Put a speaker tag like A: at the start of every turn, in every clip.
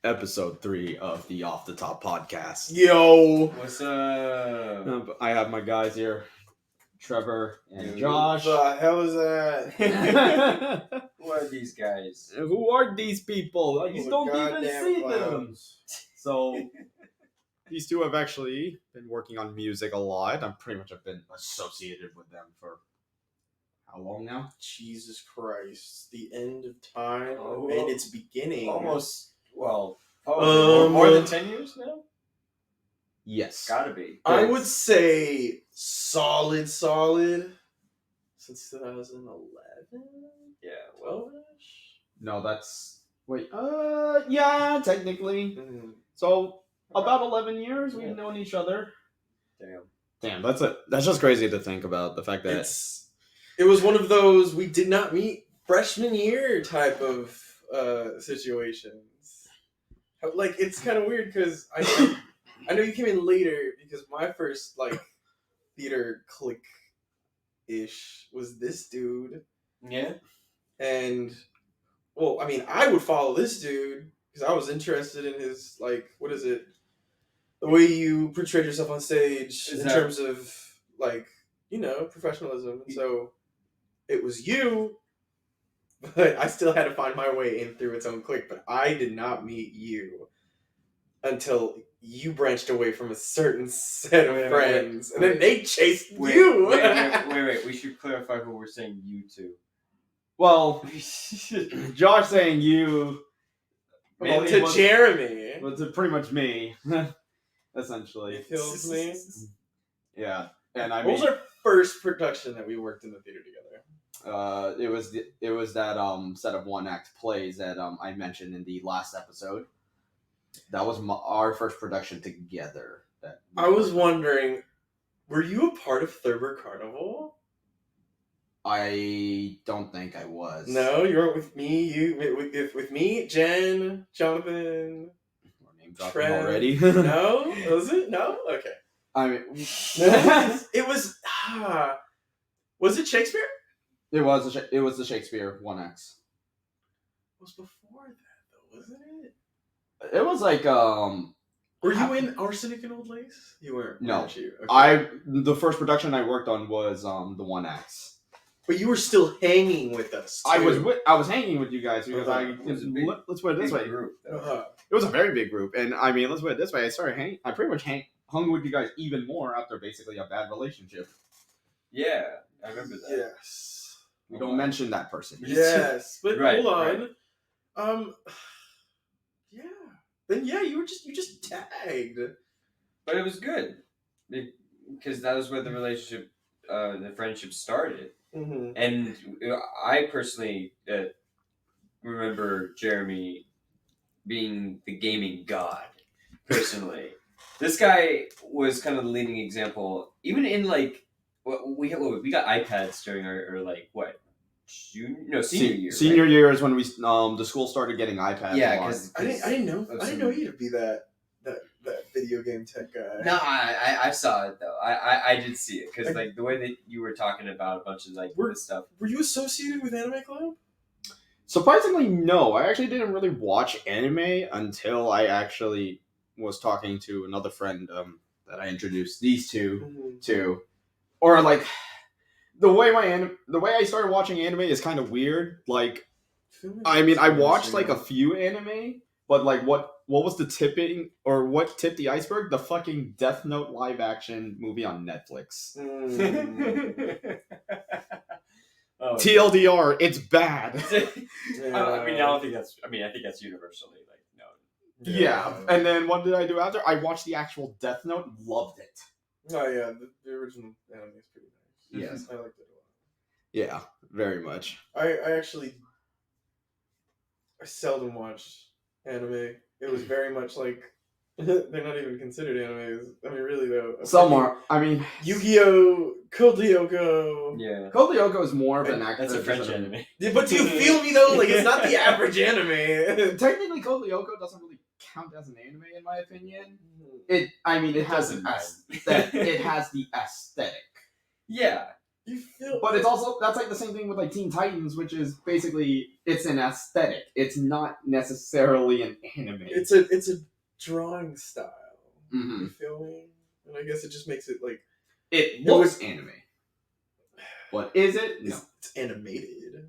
A: episode 3 of the Off the Top podcast.
B: Yo,
C: What's up?
A: I have my guys here, Trevor and
C: Dude.
A: Josh.
B: the hell is that?
C: Who are these guys?
A: Who are these people? You don't even
B: Goddamn
A: see them.
B: clowns.
A: So, these two have actually been working on music a lot. I'm pretty much have been associated with them for how long now?
B: Jesus Christ, the end of time
C: Oh,
B: and its beginning.
C: Almost, probably more than 10 years now?
A: Yes.
C: Gotta be.
B: I would say solid since 2011.
C: Yeah, well,
B: 12-ish?
A: No, that's wait. Yeah, technically.
B: Mhm.
A: So about 11 years we've
C: Yeah.
A: known each other.
C: damn.
A: Damn, that's just crazy to think about the fact that
B: It was one of those we did not meet freshman year type of situations. Like, it's kind of weird because I know you came in later because my first theater click ish was this dude,
C: Yeah?
B: and well, I mean, I would follow this dude because I was interested in his what is it, the way you portrayed yourself on stage in terms of professionalism. And so it was you, but I still had to find my way in through its own clique. But I did not meet you until you branched away from a certain set of friends, and then they chased you.
C: Wait. We should clarify who we're saying you to.
A: well, Josh saying you
B: Well,
A: mainly
B: to
A: was-
B: Jeremy.
A: was pretty much me, essentially.
B: It kills me.
A: Yeah, and I
B: What
A: mean,
B: was our first production that we worked in the theater together?
A: it was that set of one act plays that I mentioned in the last episode. That was our first production together.
B: I was wondering, were you a part of Thurber Carnival?
A: I don't think I was.
B: No, you weren't with me. With me, Jen, Jonathan.
A: We're name dropping
B: Trev.
A: already.
B: No, was it? No. Okay.
A: I mean,
B: It was. Was it Shakespeare?
A: it was the Shakespeare 1X.
B: It was before that, though, wasn't it?
A: It was like
B: Were you in Arsenic and Old Lace? You weren't.
A: No.
B: Weren't you? Okay.
A: the first production I worked on was the 1X.
B: But you were still hanging with us.
A: I
B: too.
A: was hanging with you guys because
B: Uh-huh.
A: let's put it this
C: Big
A: way.
C: group, though.
B: Uh-huh.
A: It was a very big group, and I mean, let's put it this way. I pretty much hung with you guys even more after basically a bad relationship.
C: Yeah, I remember that.
B: Yes.
A: We don't mention that person.
B: Yes, but
C: Right,
B: hold on. Yeah. Then you just tagged.
C: But it was good. Because that was where the relationship, the friendship started.
B: Mm-hmm.
C: And I personally remember Jeremy being the gaming god, personally. This guy was kind of the leading example, even in we got iPads during our senior year.
A: Senior
C: right?
A: year is when we the school started getting iPads.
C: Yeah,
A: a lot.
C: because
B: I didn't know you to be that video game tech guy.
C: No, I saw it though. I did see it because the way that you were talking about a bunch of this stuff.
B: Were you associated with Anime Club?
A: Surprisingly, no. I actually didn't really watch anime until I actually was talking to another friend that I introduced these two to, or the way I started watching anime is kind of weird. I mean, I watched a few anime, but what was the tipping or what tipped the iceberg? The fucking Death Note live action movie on Netflix.
C: Oh,
A: TLDR, it's bad.
C: I think that's universally known.
A: Yeah, and then what did I do after? I watched the actual Death Note, loved it.
B: Oh yeah, the original anime is pretty nice.
A: Yes.
B: I liked it a lot.
A: Yeah, very much.
B: I seldom watch anime. It was very much they're not even considered animes. I mean, really though.
A: Some are. I mean,
B: Yu-Gi-Oh, Code Lyoko.
C: Yeah,
A: Code Lyoko is more of an
C: that's a French anime.
B: Yeah, but do you feel me though? It's not the average anime.
A: Technically, Code Lyoko doesn't really count as an anime in my opinion. It has
C: doesn't
A: an aesthetic. It has the aesthetic.
C: Yeah,
B: You feel,
A: But it's also that's like the same thing with like Teen Titans, which is basically it's an aesthetic. It's not necessarily an anime.
B: it's a drawing style.
A: Mhm.
B: You feel me? And I guess it just makes it like
A: It looks anime, but is it? No.
B: it's animated.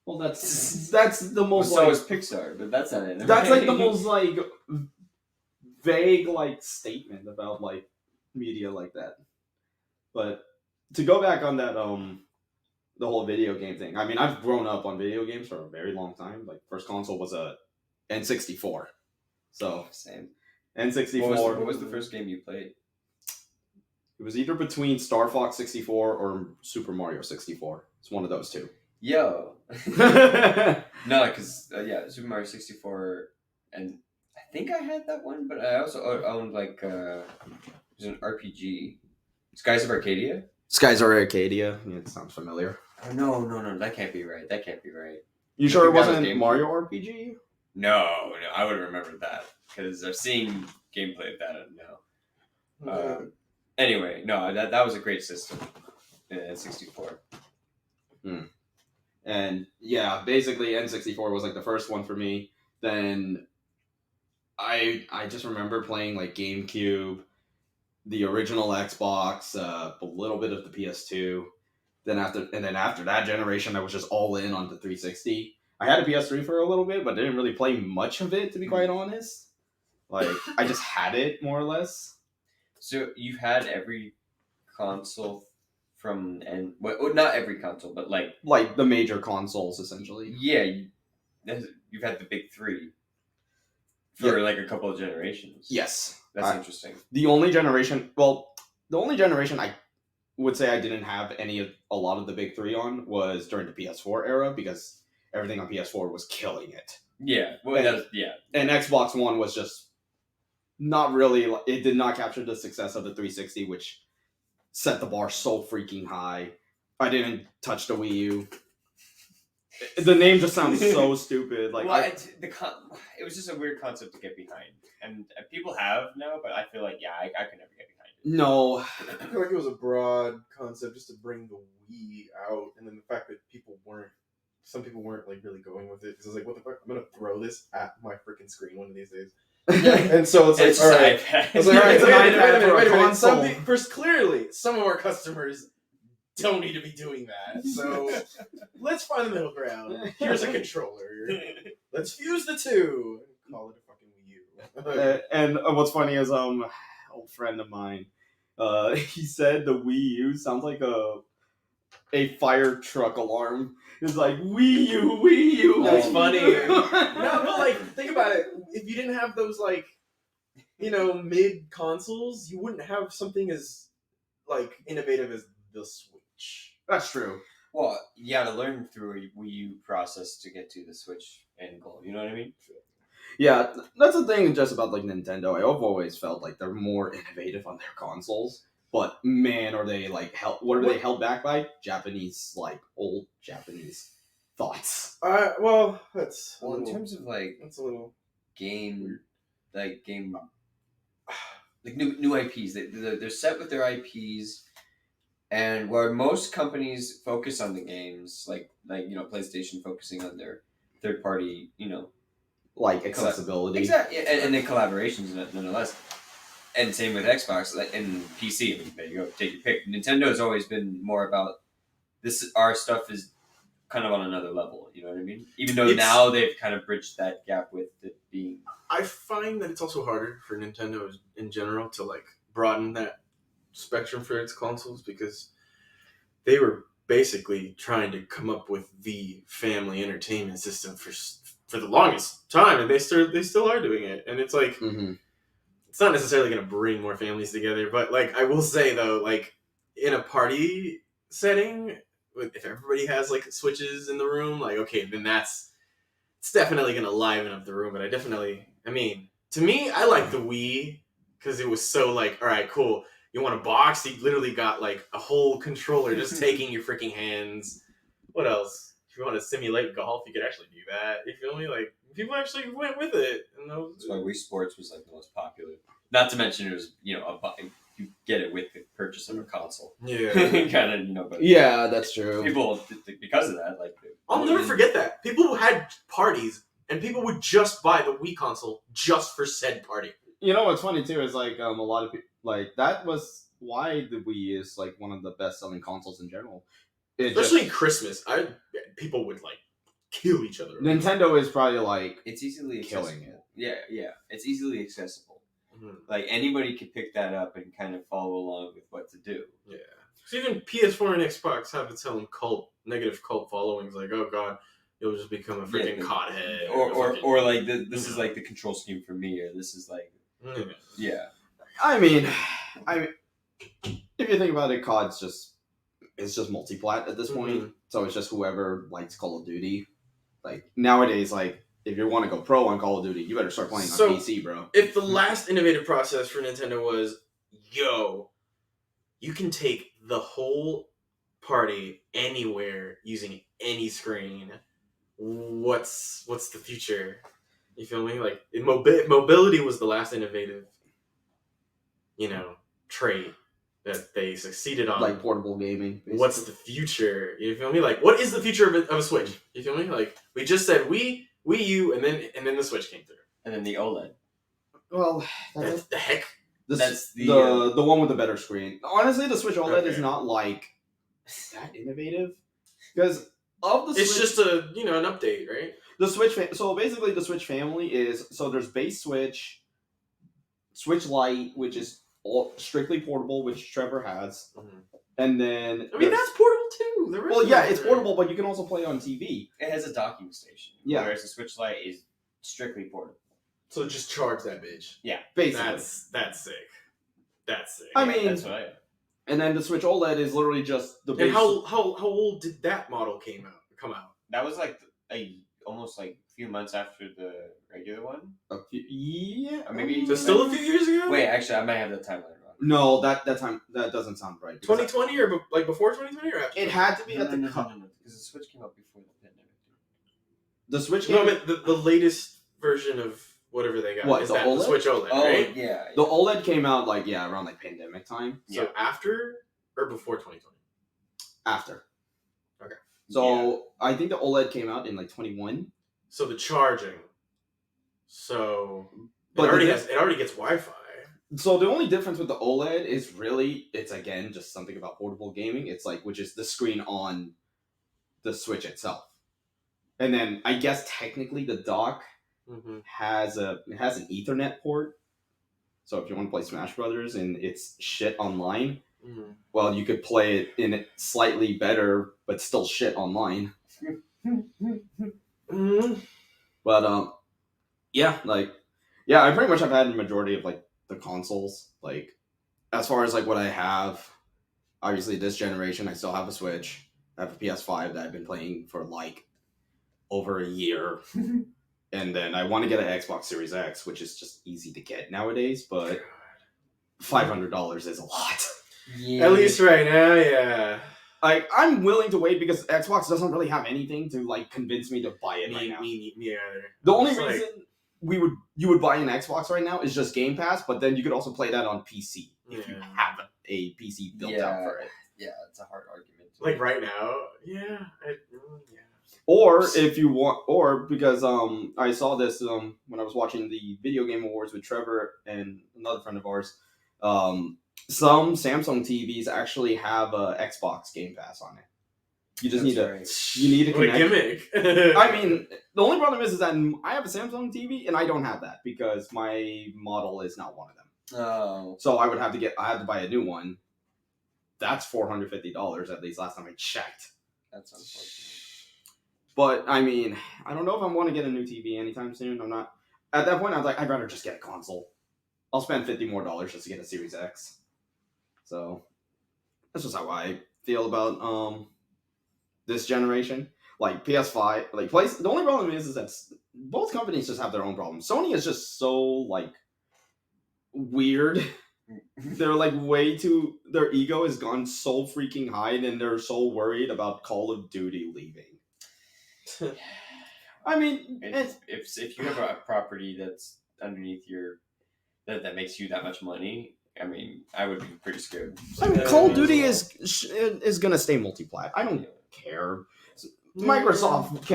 A: Well, that's the
C: Well,
A: most
C: so
A: like
C: is Pixar, but that's not it.
A: that's like the most like vague like statement about like media like that. But to go back on that the whole video game thing. I mean, I've grown up on video games for a very long time. Like first console was a N64. So
C: Same.
A: N64.
C: What was the first game you played?
A: It was either between Star Fox 64 or Super Mario 64. It's one of those two.
C: Yo.
A: Yeah.
C: No, because Super Mario 64, and I think I had that one, but I also owned like it was an RPG, Skies of Arcadia.
A: Skies of Arcadia. Yeah, it sounds familiar.
C: Oh, no, that can't be right. That can't be right.
A: You
C: I
A: sure it
C: think that was
A: wasn't
C: GameCube.
A: Mario RPG?
C: No, I would have remembered that because I've seen gameplay of that. No. Anyway, no, that was a great system. N64.
A: And yeah, basically N64 was like the first one for me. Then I just remember playing like GameCube, the original Xbox, a little bit of the PS2. Then after that generation, I was just all in on the 360. I had a PS3 for a little bit, but didn't really play much of it, to be quite honest. Like I just had it more or less.
C: So you've had every console from well, not every console, but
A: Like the major consoles, essentially.
C: yeah, you've had the big three for like a couple of generations.
A: Yes.
C: That's interesting.
A: The only generation I would say I didn't have a lot of the big three on was during the PS4 era because everything on PS4 was killing it.
C: Yeah, well,
A: And Xbox One was just not really. It did not capture the success of the 360, which set the bar so freaking high. I didn't touch the Wii U. The name just sounds so stupid. Like
C: it was just a weird concept to get behind, and people have now, but I feel like I could never get behind it.
A: No,
B: I feel like it was a broad concept just to bring the Wii out, and then the fact that some people weren't like really going with it because I was like, what the fuck? I'm gonna throw this at my freaking screen one of these days. And so it's like,
C: It's
B: all
C: just
B: right.
C: iPad.
B: I was like, all right,
A: It's an
B: wait a
A: iPad
B: minute,
A: for a
B: wait a minute.
A: console.
B: First, clearly, some of our customers don't need to be doing that. So let's find the middle ground. Here's a controller. Let's fuse the two. Call it a fucking Wii U.
A: and what's funny is old friend of mine, he said the Wii U sounds like a fire truck alarm. It's like Wii U.
B: That's funny. No, but like, think about it. If you didn't have those like, mid consoles, you wouldn't have something as like innovative as the Switch.
A: That's true.
C: Well, you got to learn through a Wii U process to get to the Switch end goal. You know what I mean?
A: Yeah, that's the thing just about like Nintendo. I've always felt like they're more innovative on their consoles. But man, are they like they held back by? Old Japanese thoughts.
B: That's
C: Well, in terms of like
B: that's a little
C: game, like new IPs, they're set with their IPs, and where most companies focus on the games, like PlayStation focusing on their third party,
A: Like accessibility.
C: exactly, and then collaborations nonetheless. And same with Xbox and PC. I mean, there you go, take your pick. Nintendo has always been more about this. Our stuff is kind of on another level. You know what I mean? Even though now they've kind of bridged that gap with it being.
B: I find that it's also harder for Nintendo in general to like broaden that spectrum for its consoles because they were basically trying to come up with the family entertainment system for the longest time, and they still are doing it. And it's like it's not necessarily going to bring more families together, but like I will say though, like in a party setting, if everybody has like switches in the room, like okay, then it's definitely going to liven up the room. But to me, I like the Wii because it was so like, all right, cool. You want a box? You literally got like a whole controller just taking your freaking hands. What else? If you want to simulate golf, you could actually do that. You feel me? Like people actually went with it, and
C: That's why Wii Sports was like the most popular. Not to mention it was you get it with the purchase of a console.
B: Yeah.
C: Kind of, but
A: Yeah, that's true.
C: people because of that, like
B: I'll never forget that. People had parties, and people would just buy the Wii console just for said party.
A: You know what's funny too is like a lot of people like that was why the Wii is like one of the best selling consoles in general.
B: Especially in Christmas, people would like kill each other.
A: Nintendo is probably like
C: it's easily
A: killing
C: accessible. Yeah, it's easily accessible.
B: Mhm.
C: Like anybody could pick that up and kind of follow along with what to do.
B: Yeah. So even PS4 and Xbox have its own negative cult followings. Like, oh god, you'll just become a freaking cothead.
C: Or like this is like the control scheme for me, or this is like yeah.
A: I mean, if you think about it, COD's it's just multi-plat at this point.
B: Mhm.
A: So it's just whoever likes Call of Duty. Like nowadays, like if you want to go pro on Call of Duty, you better start playing on PC, bro.
B: If the last innovative process for Nintendo was, yo, you can take the whole party anywhere using any screen, what's the future? You feel me? Like mobility was the last innovative, trait that they succeeded on.
A: Like portable gaming. Basically.
B: What's the future? You feel me? Like, what is the future of a Switch? You feel me? Like, we just said Wii U, and then the Switch came through.
C: And then the OLED.
A: Well,
B: That's the heck.
A: that's the one with the better screen. Honestly, the Switch OLED is not like that innovative because of the.
B: It's
A: Switch,
B: just an update, right?
A: the Switch. So basically, the Switch family is there's base Switch, Switch Lite, which is all strictly portable, which Trevor has, and then
B: I mean that's portable too.
A: Well, yeah, it's portable, but you can also play on TV.
C: It has a docking station.
A: Yeah.
C: Whereas the Switch Lite is strictly portable.
B: So just charge that bitch.
C: Yeah.
A: Basically.
B: That's sick. That's sick.
A: I mean,
C: that's what I.
A: And then the Switch OLED is literally just the.
B: And how old did that model come out?
C: That was like almost like a few months after the regular one.
A: Yeah.
C: Or maybe
B: So still a few years ago.
C: Wait, actually, I might have the timeline wrong.
A: No, that time that doesn't sound right.
B: 2020 or like before 2020 or after?
A: It had to be
C: No,
A: at the cut.
C: because the Switch came out before the pandemic.
A: The Switch.
B: No, I mean the latest version of whatever they got.
A: What,
B: is
A: the
B: that
A: OLED?
B: the Switch OLED,
C: Oh
B: right?
C: yeah.
A: The OLED came out around like pandemic time.
B: So after or before 2020?
A: After.
B: Okay.
A: So I think the OLED came out in like 21.
B: So the charging. So
A: But
B: it already gets Wi-Fi.
A: So the only difference with the OLED is really it's again just something about portable gaming. It's like which is the screen on the Switch itself, and then I guess technically the dock has an Ethernet port. So if you want to play Smash Brothers and it's shit online, well you could play it in it slightly better, but still shit online. But yeah, I pretty much have had the majority of like the consoles. Like as far as like what I have, obviously this generation I still have a Switch. I have a PS5 that I've been playing for like over a year. And then I want to get an Xbox Series X, which is just easy to get nowadays, but $500 is a lot.
C: Yeah.
B: At least right now, yeah.
A: Like I'm willing to wait because Xbox doesn't really have anything to like convince me to buy it right now.
B: Me either.
A: The only
B: It's like-
A: reason you would buy an Xbox right now is just Game Pass, but then you could also play that on PC if you
B: Yeah.
A: have a PC built out for it.
C: Yeah, it's a hard argument.
B: Like right now, yeah.
A: Or if you want, or because I saw this when I was watching the Video Game Awards with Trevor and another friend of ours. Some Samsung TVs actually have a Xbox Game Pass on it. You just need to
B: What a
A: connect.
B: gimmick.
A: I mean, the only problem is that I have a Samsung TV and I don't have that because my model is not one of them.
C: Oh.
A: So I had to buy a new one. That's $450 at least last time I checked.
C: That's unfortunate.
A: But I mean, I don't know if I want to get a new TV anytime soon. I'm not. At that point, I was like, I'd rather just get a console. I'll spend $50 more just to get a Series X. So that's just how I feel about this generation. Like PS5, like the only problem is that both companies just have their own problems. Sony is just so like weird. They're like their ego has gone so freaking high, and they're so worried about Call of Duty leaving. I mean,
C: if you have a property that's underneath that makes you that much money, I mean, I would be pretty scared.
A: I mean,
B: Yeah,
A: Call of
B: me
A: Duty
B: as
A: is gonna stay multi-plat. I don't care. Microsoft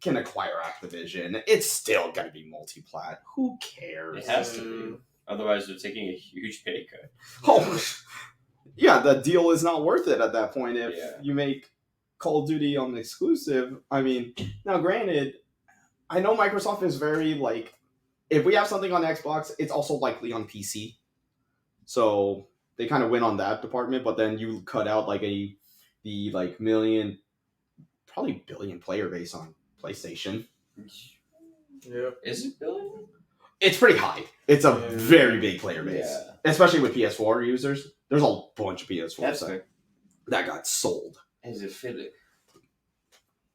A: can acquire Activision. It's still gonna be multi-plat. Who cares?
C: It has to be. Otherwise, they're taking a huge pay cut.
A: Oh, yeah, the deal is not worth it at that point if
C: Yeah.
A: you make Call of Duty on exclusive. I mean, now granted, I know Microsoft is very like, if we have something on Xbox, it's also likely on PC. So they kind of win on that department, but then you cut out like the like million, probably billion player base on PlayStation.
B: Yeah.
C: Is it billion?
A: It's pretty high. It's a
B: Yeah.
A: very big player base,
C: Yeah.
A: especially with PS4 users. There's a bunch of PS4
C: That's
A: that,
C: fair.
A: that got sold.
C: As a Philip.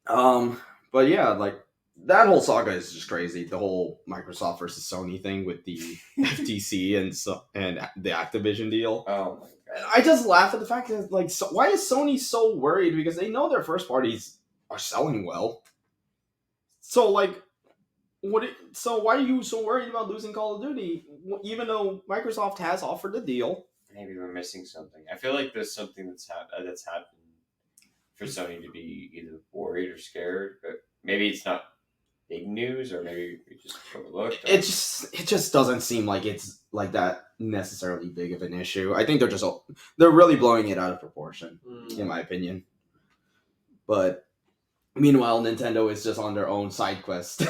A: But yeah, like that whole saga is just crazy. The whole Microsoft versus Sony thing with the FTC and the Activision deal.
C: Oh my god.
A: I just laugh at the fact that like, why is Sony so worried? Because they know their first parties are selling well. So like, so why are you so worried about losing Call of Duty, even though Microsoft has offered the deal?
C: Maybe we're missing something. I feel like there's something that's happened for Sony to be either worried or scared, but maybe it's not big news, or maybe we just overlooked.
A: It just doesn't seem like it's like that necessarily big of an issue. I think they're really blowing it out of proportion, in my opinion. But meanwhile, Nintendo is just on their own side quest,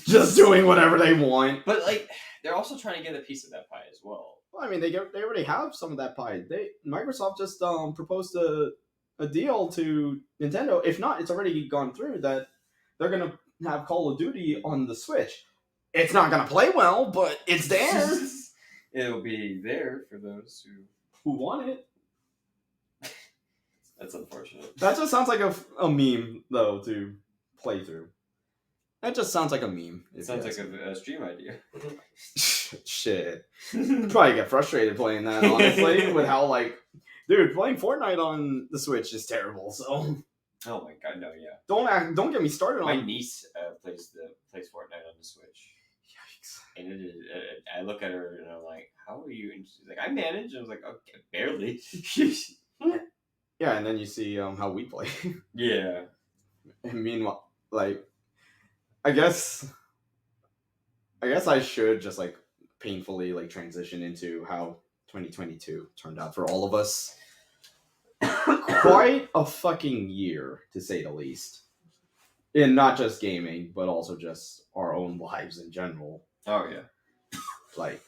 A: just doing whatever they want.
C: But like, they're also trying to get a piece of that pie as well.
A: Well, I mean, they already have some of that pie. Microsoft just proposed a deal to Nintendo. If not, it's already gone through that they're gonna have Call of Duty on the Switch. It's not gonna play well, but it's there.
C: It'll be there for those
A: Who want it?
C: That's unfortunate.
A: That just sounds like a meme, though, to play through. That just sounds like a meme.
C: It sounds like a stream idea.
A: Shit. I'd probably get frustrated playing that, honestly, with how, like, dude, playing Fortnite on the Switch is terrible, so
C: Oh my god, no, yeah.
A: don't get me started
C: My
A: on
C: niece plays Fortnite on the Switch.
A: Yikes.
C: And it is, I look at her and I'm like, how are you? And she's like, I manage. I was like, okay, barely.
A: Yeah, and then you see how we play.
C: Yeah.
A: And meanwhile, like, I guess I should just like painfully like transition into how 2022 turned out for all of us. Quite a fucking year, to say the least. And not just gaming, but also just our own lives in general.
C: Oh yeah.
A: Like,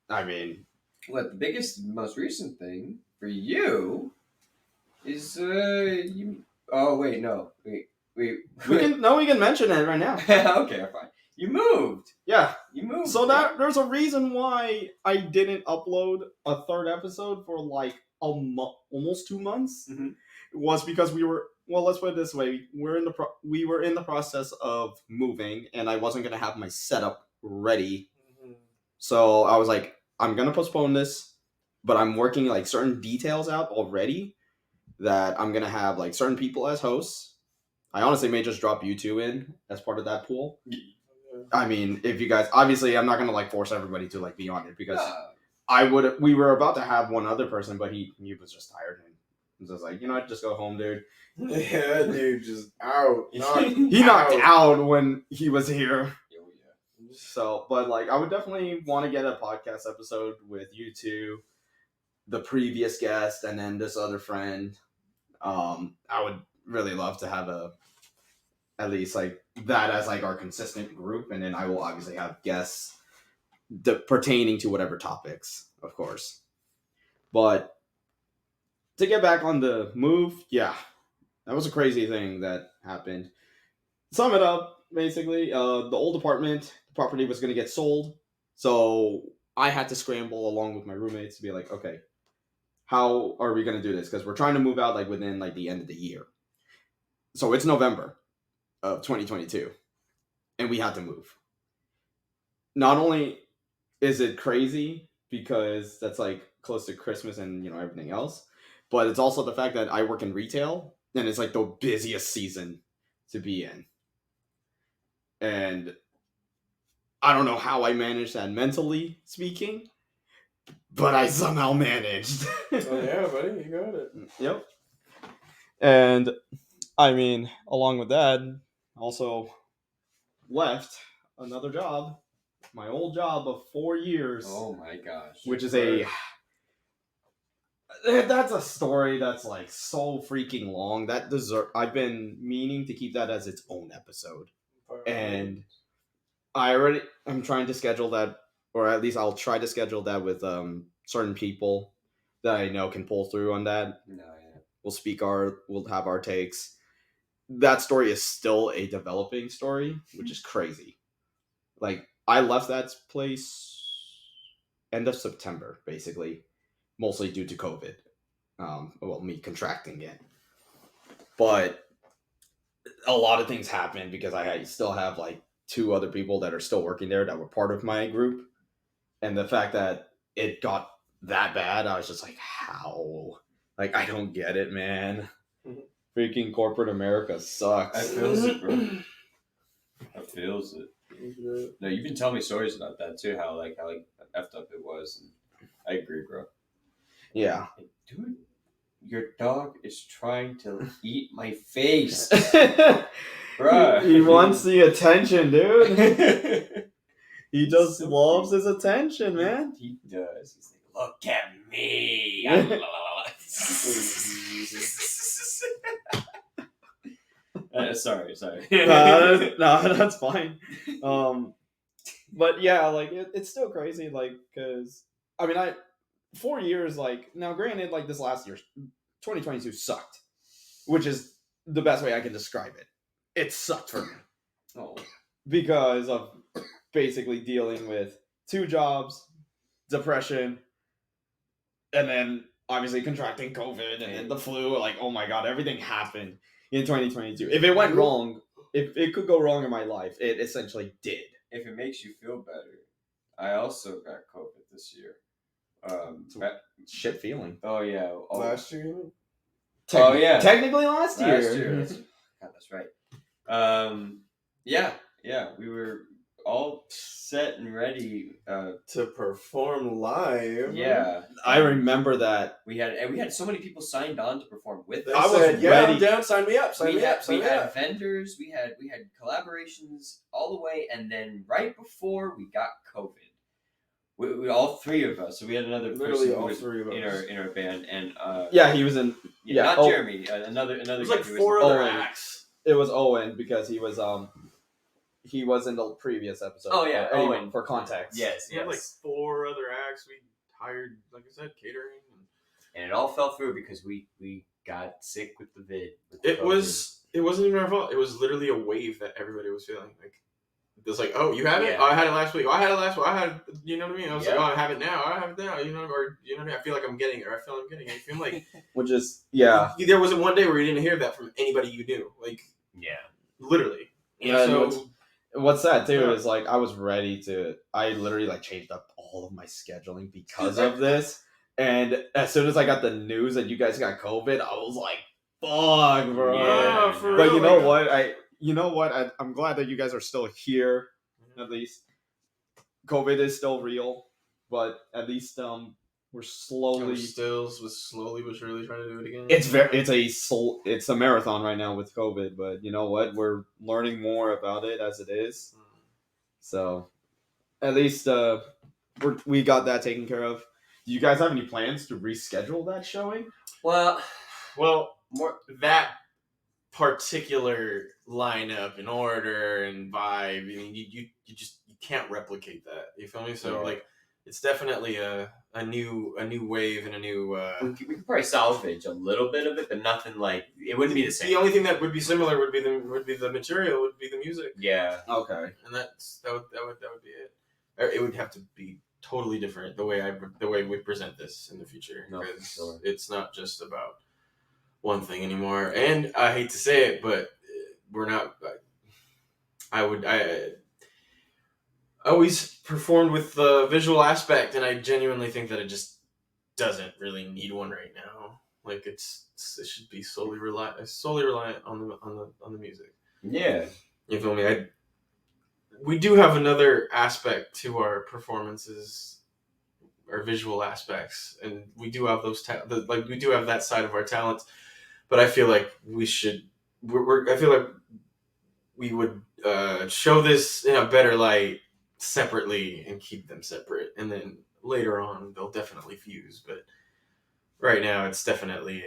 A: I mean,
C: What the biggest, most recent thing for you is you. Oh wait, no, wait.
A: we can mention it right now.
C: Okay, fine. You moved.
A: Yeah.
C: You moved.
A: So there's a reason why I didn't upload a third episode for like almost 2 months.
C: Mhm.
A: It was because let's put it this way, we were in the process of moving, and I wasn't gonna have my setup ready. So I was like, I'm gonna postpone this, but I'm working like certain details out already that I'm gonna have like certain people as hosts. I honestly may just drop you two in as part of that pool. I mean, if you guys, obviously, I'm not gonna like force everybody to like be on it because we were about to have one other person, but he was just tired and was just like, just go home, dude.
B: Yeah, dude, just out.
A: He knocked out when he was here.
C: Oh yeah.
A: So, but like, I would definitely want to get a podcast episode with you two, the previous guest, and then this other friend. I would really love to have at least like that as like our consistent group, and then I will obviously have guests pertaining to whatever topics, of course. But to get back on the move, yeah, that was a crazy thing that happened. Sum it up, basically, the old apartment, the property was going to get sold, so I had to scramble along with my roommates to be like, okay, how are we going to do this? Because we're trying to move out like within like the end of the year. So it's November of 2022, and we had to move. Not only is it crazy because that's like close to Christmas and everything else, but it's also the fact that I work in retail and it's like the busiest season to be in. And I don't know how I managed that mentally speaking, but I somehow managed.
B: Oh yeah, buddy, you got it.
A: Yep. And I mean, along with that, also left another job, my old job of 4 years,
C: Oh my gosh.
A: which is that's a story that's like so freaking long. I've been meaning to keep that as its own episode. And I'm trying to schedule that, or at least I'll try to schedule that with certain people that I know can pull through on that.
C: No, yeah.
A: We'll have our takes. That story is still a developing story, which is crazy. Like, I left that place end of September, basically, mostly due to COVID. Well, me contracting it. But a lot of things happened because I still have like 2 other people that are still working there that were part of my group. And the fact that it got that bad, I was just like, how? Like, I don't get it, man. Freaking corporate America sucks.
C: I feels it, bro. I feels it. No, you've been telling me stories about that too. How effed up it was. And I agree, bro.
A: Yeah.
C: Like, dude, your dog is trying to eat my face, bro.
A: He wants the attention, dude. He just loves his attention, man.
C: He does. He's like, look at me. Sorry.
A: No, that's fine. But yeah, like it's still crazy, like, because I mean, 4 years, like, now granted, like, this last year, 2022 sucked, which is the best way I can describe it. It sucked for me.
C: Oh.
A: Because of basically dealing with 2 jobs, depression, and then obviously contracting COVID and then the flu. Like, oh my god, everything happened in 2022. If it went wrong, if it could go wrong in my life, it essentially did.
C: If it makes you feel better, I also got COVID this year.
A: Shit feeling.
C: Oh yeah. Oh,
B: Last year.
C: yeah.
A: Technically last year.
C: God, that's right. Yeah. We were all set and ready.
B: To perform live.
C: Yeah.
A: I remember that.
C: We had so many people signed on to perform with
B: They
C: us.
A: I was
B: said, yeah,
A: ready.
B: I'm down. Sign me up. Sign
C: we
B: me
C: had,
B: up. Sign
C: we
B: me
C: had
B: up.
C: vendors, we had collaborations all the way, and then right before we got COVID, we all 3 of us. So we had another
B: Literally
C: person
B: all
C: who was
B: 3 of us.
C: in our band, and
A: Yeah, he was in.
C: yeah, not
A: oh,
C: Jeremy, another
B: It was
C: guy
B: like
C: who
B: 4
C: was
B: other
A: Owen.
B: acts.
A: It was Owen because he was in the previous episode.
C: Oh, yeah,
A: Anyway,
C: Owen.
A: for context.
C: yes,
B: We had like 4 other acts. We hired, like I said, catering.
C: and it all fell through because we got sick with the vid. with the
B: It wasn't even our fault. It was literally a wave that everybody was feeling. Like, it was like, oh, you have it?
C: Yeah.
B: Oh, I had it last week. Oh, I had it last week. I had, you know what I mean? I was
C: Yeah.
B: like, oh, I have it now. I have it now. You know, or you know what I mean? I feel like I'm getting it. Or I feel I'm getting it. I feel like
A: Which is
B: there wasn't one day where you didn't hear that from anybody you knew. Like,
C: Yeah.
B: literally.
A: Yeah,
B: And
A: and what's sad too
B: Yeah.
A: is like I was ready to. I literally like changed up all of my scheduling because of this. And as soon as I got the news that you guys got COVID, I was like, "Fuck, bro!"
C: Yeah,
B: for
A: But
B: real,
A: you know
B: like-
A: what? I'm glad that you guys are still here. At least COVID is still real, but at least we're slowly.
B: slowly but surely trying to do it again.
A: It's a marathon right now with COVID, but you know what? We're learning more about it as it is. So, at least we got that taken care of. Do you guys have any plans to reschedule that showing?
C: Well,
B: more that particular lineup and order and vibe. I mean, you can't replicate that. You feel me? So
A: Yeah.
B: like, it's definitely a new wave and a new.
C: we could probably salvage a little bit of it, but nothing like it wouldn't be the same.
B: The only thing that would be similar would be the material, would be the music,
C: Yeah.
A: Okay.
B: and that would be it. Or it would have to be totally different the way we present this in the future.
C: No, for
B: Because
C: sure.
B: it's not just about one thing anymore. And I hate to say it, but we're not. I always performed with the visual aspect, and I genuinely think that it just doesn't really need one right now. Like it should be solely reliant on the music.
C: Yeah.
B: You feel me? we do have another aspect to our performances, our visual aspects, and we do have those we do have that side of our talents. But I feel like we should. I feel like we would show this in a better light separately and keep them separate, and then later on they'll definitely fuse. But right now it's definitely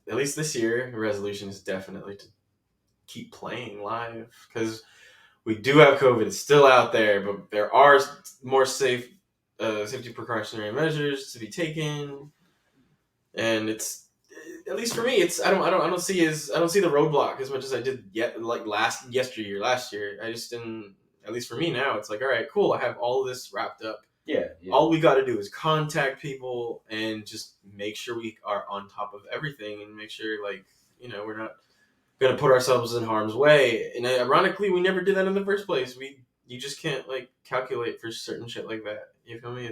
B: at least this year the resolution is definitely to keep playing live, because we do have COVID. It's still out there, but there are more safety precautionary measures to be taken, and it's, at least for me, it's I don't see the roadblock as much as I did last year. I just didn't. At least for me now, it's like, all right, cool. I have all of this wrapped up.
C: Yeah.
B: All we got to do is contact people and just make sure we are on top of everything, and make sure, like, we're not gonna put ourselves in harm's way. And ironically, we never did that in the first place. You just can't like calculate for certain shit like that. You feel me?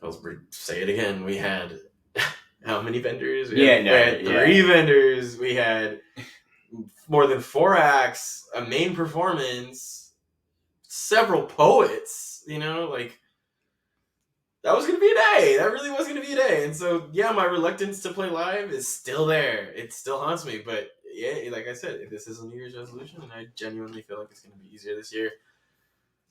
B: I'll say it again. We had how many vendors? We had 3 vendors. We had more than 4 acts, a main performance, several poets. That was gonna be a day. That really was gonna be a day. And so, yeah, my reluctance to play live is still there. It still haunts me. But yeah, like I said, this is a New Year's resolution, and I genuinely feel like it's gonna be easier this year.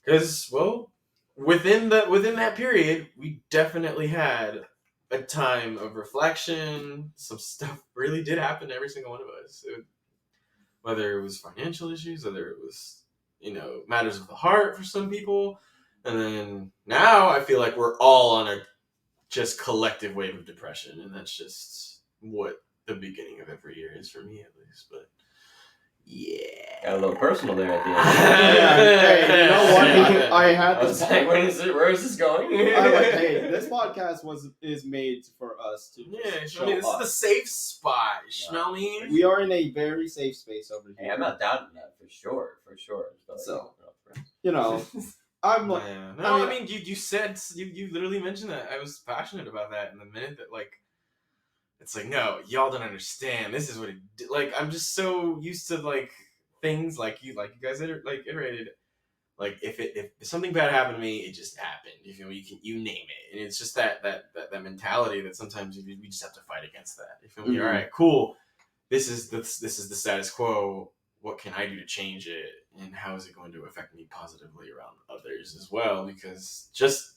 B: Because, well, within that period, we definitely had a time of reflection. Some stuff really did happen to every single one of us. Whether it was financial issues, whether it was, matters of the heart for some people. And then now I feel like we're all on a just collective wave of depression. And that's just what the beginning of every year is for me, at least. But yeah.
C: Got a little personal there at the end.
A: Hey, you know what? I
C: was like, where is this going?
A: Hey, this podcast is made for us to show
B: this
A: us.
B: is the safe spot. You smell me?
A: We are in a very safe space over here.
C: Hey, I'm not doubting that for sure.
A: So, I'm like,
B: I mean, you said, you literally mentioned that. I was passionate about that, and the minute that, like, it's like, no, y'all don't understand. This is what it did. Like, I'm just so used to, like, things like you guys iterated. Like, if something bad happened to me, it just happened. You name it, and it's just that mentality that sometimes we just have to fight against that. You feel me?
A: Mm-hmm.
B: All right, cool. This is the status quo. What can I do to change it, and how is it going to affect me positively around others as well? Because just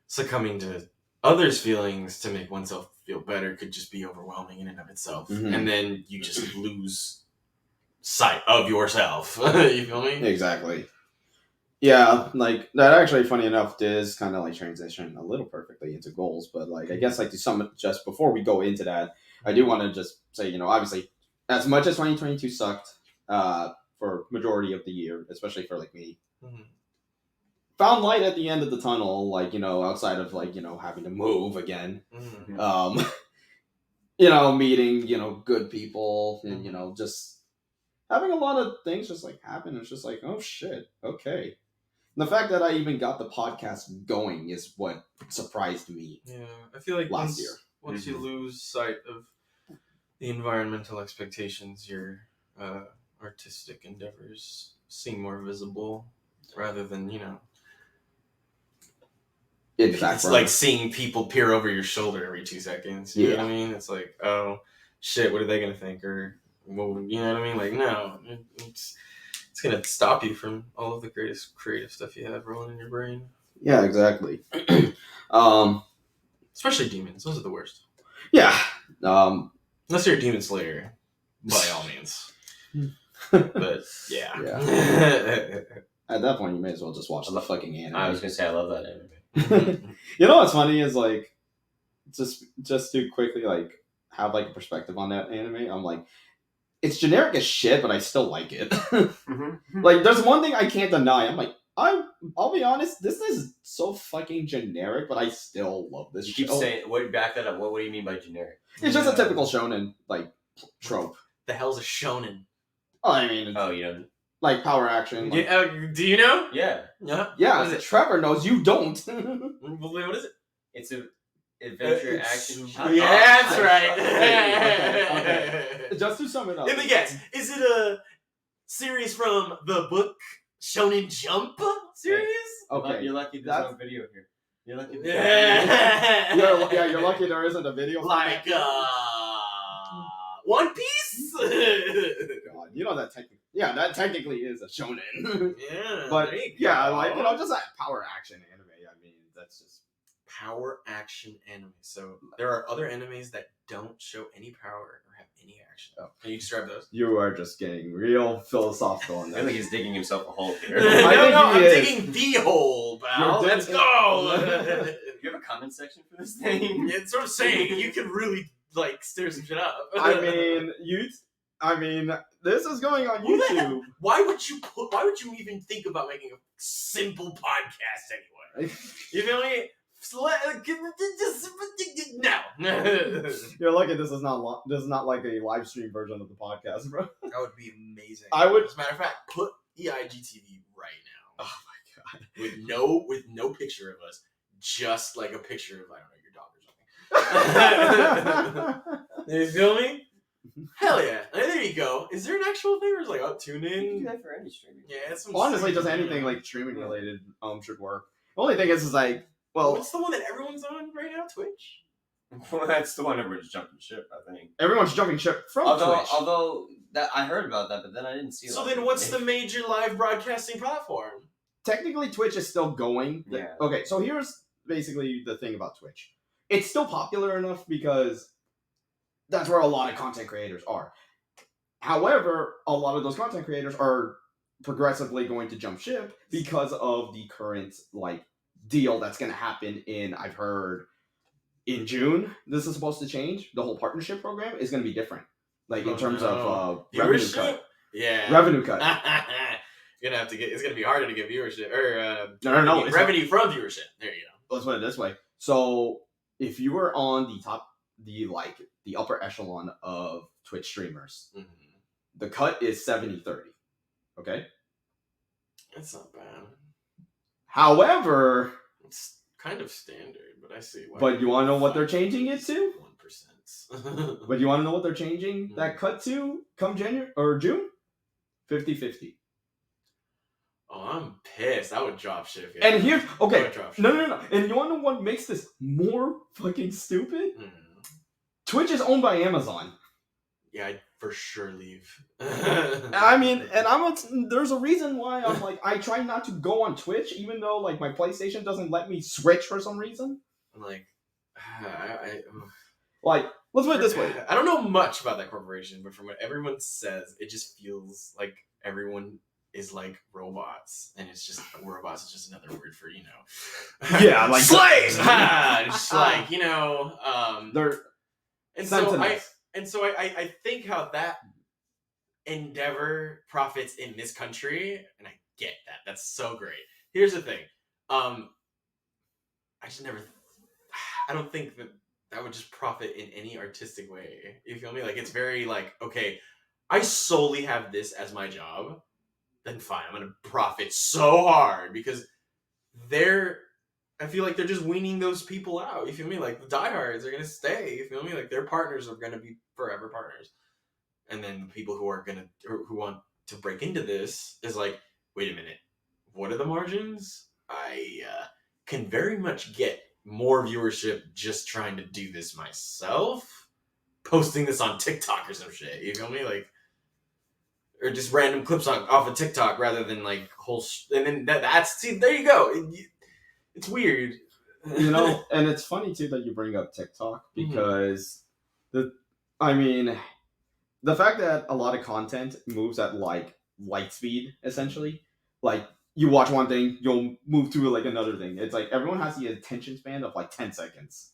B: succumbing to others' feelings to make oneself feel better could just be overwhelming in and of itself.
A: Mm-hmm.
B: And then you just lose sight of yourself. You feel me?
A: Exactly. Yeah, like, that actually, funny enough, does kind of, like, transition a little perfectly into goals. But, like, I guess, like, to sum it, just before we go into that, I do want to just say, obviously, as much as 2022 sucked for majority of the year, especially for, like, me, found light at the end of the tunnel, like, outside of, like, having to move again. Meeting, good people, and, just having a lot of things just, like, happen. It's just like, oh, shit, okay. And the fact that I even got the podcast going is what surprised me.
B: Yeah, I feel like
A: last year.
B: Once you lose sight of the environmental expectations, your artistic endeavors seem more visible rather than, it's like seeing people peer over your shoulder every 2 seconds. You know what I mean? It's like, oh, shit, what are they going to think? Or, well, you know what I mean? Like, no, it's going to stop you from all of the greatest creative stuff you have rolling in your brain.
A: Yeah, exactly.
B: Especially demons. Those are the worst.
A: Yeah.
B: Unless you're a demon slayer, by all means. But, yeah.
A: At that point, you may as well just watch the fucking anime.
C: I was going to say, I love that anime.
A: What's funny is, like, just to quickly, like, have, like, a perspective on that anime, I'm like, it's generic as shit, but I still like it. Like, there's one thing I can't deny. I'm like, I'll be honest, this is so fucking generic, but I still love this show.
C: You keep saying, back that up. What do you mean by generic?
A: It's just a typical shonen, like, trope.
B: The hell's a shonen?
A: Oh, I mean,
C: you know,
A: like, power action. Like,
B: do you know?
C: Yeah.
A: Yeah,
B: what is it?
A: Trevor knows, you don't.
B: What is it?
C: It's an adventure action.
B: Yeah, that's right.
A: Okay. Just to sum it up.
B: Let me guess. Is it a series from the book Shonen Jump series.
A: Okay.
C: You're lucky there's no video here. You're lucky.
B: Yeah.
A: You're lucky there isn't a video. for
B: Like
A: that.
B: One Piece.
A: God, you know that technically is a shonen.
B: Yeah,
A: But
B: there you
A: yeah,
B: go.
A: like just that power action anime. I mean, that's just
B: Power action anime. So there are other animes that don't show any power or have any action.
A: Oh.
B: Can you describe those?
A: you are just getting real philosophical on
C: I feel like
A: that.
C: he's digging himself a hole
B: No,
C: here.
A: think
B: I'm
A: he is.
B: digging the hole, pal.
A: You're
B: Let's
A: digging-
B: go.
C: Do you have a comment section for this thing?
B: It's sort of saying you can really like stir some shit up.
A: I mean, this is going on
B: Who the
A: YouTube.
B: why would you even think about making a simple podcast anyway? You feel me? No.
A: You're lucky this is not like a live stream version of the podcast, bro.
B: That would be amazing.
A: I would-
B: As a matter of fact, put EIGTV right now.
A: Oh my god.
B: With no picture of us, just like a picture of I don't know, your dog or something. You feel me? Hell yeah! And there you go. Is there an actual thing, or is it like tune
C: You can do
B: in?
C: that for any streaming.
B: Yeah, it's some
A: Honestly,
B: sweet-
A: just anything like streaming related should work. The only thing is like, well,
B: What's the one that everyone's on right now? Twitch.
C: Well, that's the one everyone's jumping ship, I think.
A: everyone's jumping ship from Twitch.
C: Although that I heard about that, but then I didn't see.
B: So then, what's the major live broadcasting platform?
A: Technically, Twitch is still going.
C: Yeah.
A: Okay, so here's basically the thing about Twitch. It's still popular enough because that's where a lot of content creators are. However, a lot of those content creators are progressively going to jump ship because of the current like deal that's going to happen in, I've heard, in June. This is supposed to change. The whole partnership program is going to be different, like in terms of revenue
B: Viewership.
A: cut.
B: Yeah.
A: Revenue cut.
B: You're gonna have to get. It's gonna be harder to get viewership or
A: No, it's
B: revenue from viewership. There you go.
A: Let's put it this way. So if you were on the upper echelon of Twitch streamers, the cut is 70-30. Okay?
B: That's not bad.
A: However,
B: It's kind of standard, but I see why.
A: but you want to know what they're changing it to?
B: 1%.
A: But you want to know what they're changing that cut to come January or June? 50-50.
B: Oh, I'm pissed. I would drop shit. If
A: And here's
B: I
A: okay.
B: would drop shit.
A: No. And you want to know what makes this more fucking stupid?
B: Mm.
A: Twitch is owned by Amazon.
B: Yeah, I'd for sure leave.
A: I mean, and there's a reason why I'm like, I try not to go on Twitch, even though like my PlayStation doesn't let me switch for some reason.
B: I'm like,
A: Like, let's put it this way.
B: I don't know much about that corporation, but from what everyone says, it just feels like everyone is like robots, and it's just robots is just another word for
A: Yeah, like
B: slaves. Just like
A: They're
B: and
A: sentinels.
B: so I think how that endeavor profits in this country, and I get that. That's so great. Here's the thing. I just never. I don't think that would just profit in any artistic way. You feel me? Like it's very like, okay, I solely have this as my job. Then fine, I'm gonna profit so hard because I feel like they're just weaning those people out. You feel me? Like the diehards are gonna stay. You feel me? Like their partners are gonna be forever partners, and then the people who want to break into this is like, wait a minute, what are the margins? I can very much get more viewership just trying to do this myself, posting this on TikTok or some shit. You feel me? Like. Or just random clips off of TikTok rather than like whole. And then that's see, there you go. It's weird,
A: and it's funny too that you bring up TikTok because the fact that a lot of content moves at like light speed, essentially, like you watch one thing, you'll move to like another thing. It's like everyone has the attention span of like 10 seconds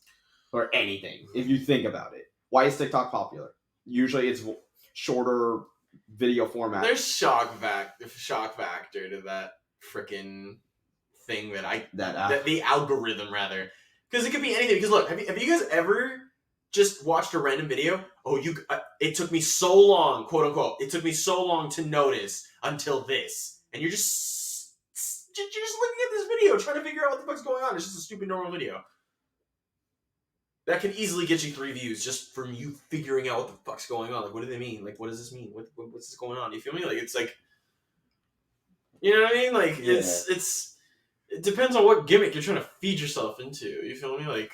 A: or anything. If you think about it, why is TikTok popular? Usually, it's shorter video format.
B: There's shock factor to that freaking thing that the algorithm rather, because it could be anything. Because look, have you guys ever just watched a random video? Oh, it took me so long, quote unquote. It took me so long to notice until this, and you're just looking at this video trying to figure out what the fuck's going on. It's just a stupid normal video. that can easily get you 3 views just from you figuring out what the fuck's going on. Like, what do they mean? Like, what does this mean? What's this going on? You feel me? Like, it's like, you know what I mean? Like,
C: Yeah.
B: it depends on what gimmick you're trying to feed yourself into. You feel me? Like,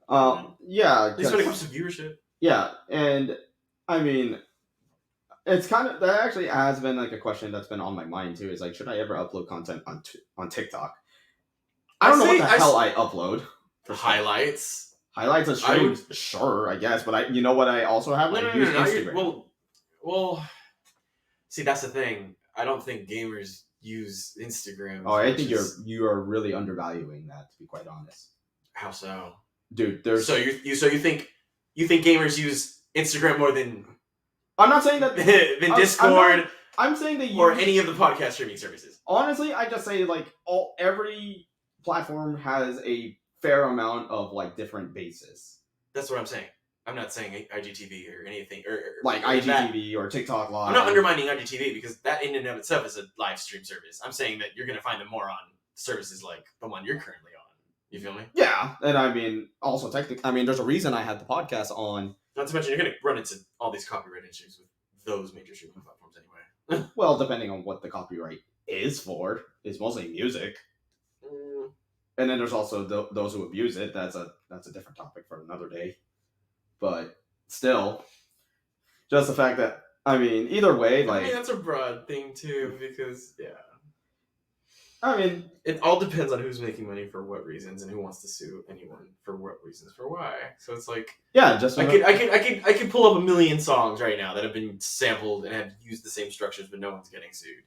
B: yeah.
A: Yeah.
B: At least when it comes to viewership.
A: Yeah, and I mean, it's kind of that actually has been like a question that's been on my mind too. Is like, should I ever upload content on TikTok? I don't know what the hell I upload.
B: Highlights.
A: Highlights of streams, sure, I guess. But you know what I also have?
B: No,
A: I use Instagram.
B: Well, see, that's the thing. I don't think gamers use Instagram.
A: Oh, I think you are really undervaluing that, to be quite honest.
B: How so?
A: Dude, there's
B: so you think gamers use Instagram more than
A: I'm not saying that
B: than Discord.
A: I'm saying that
B: or any of the podcast streaming services.
A: Honestly, I just say like every platform has a fair amount of like different bases.
B: That's what I'm saying. I'm not saying IGTV or anything or
A: like IGTV or TikTok Live.
B: I'm not undermining IGTV because that in and of itself is a live stream service. I'm saying that you're gonna find them more on services like the one you're currently on. You feel me?
A: Yeah, and I mean, also technically, I mean, there's a reason I had the podcast on.
B: Not to mention, you're going to run into all these copyright issues with those major streaming platforms anyway.
A: Well, depending on what the copyright is for, it's mostly music. And then there's also those who abuse it. That's a different topic for another day. But still, just the fact that I mean, either way, like
B: I mean, that's a broad thing too, because
A: I mean,
B: it all depends on who's making money for what reasons and who wants to sue anyone for what reasons for why. So it's like,
A: yeah, just
B: I could pull up a million songs right now that have been sampled and have used the same structures, but no one's getting sued.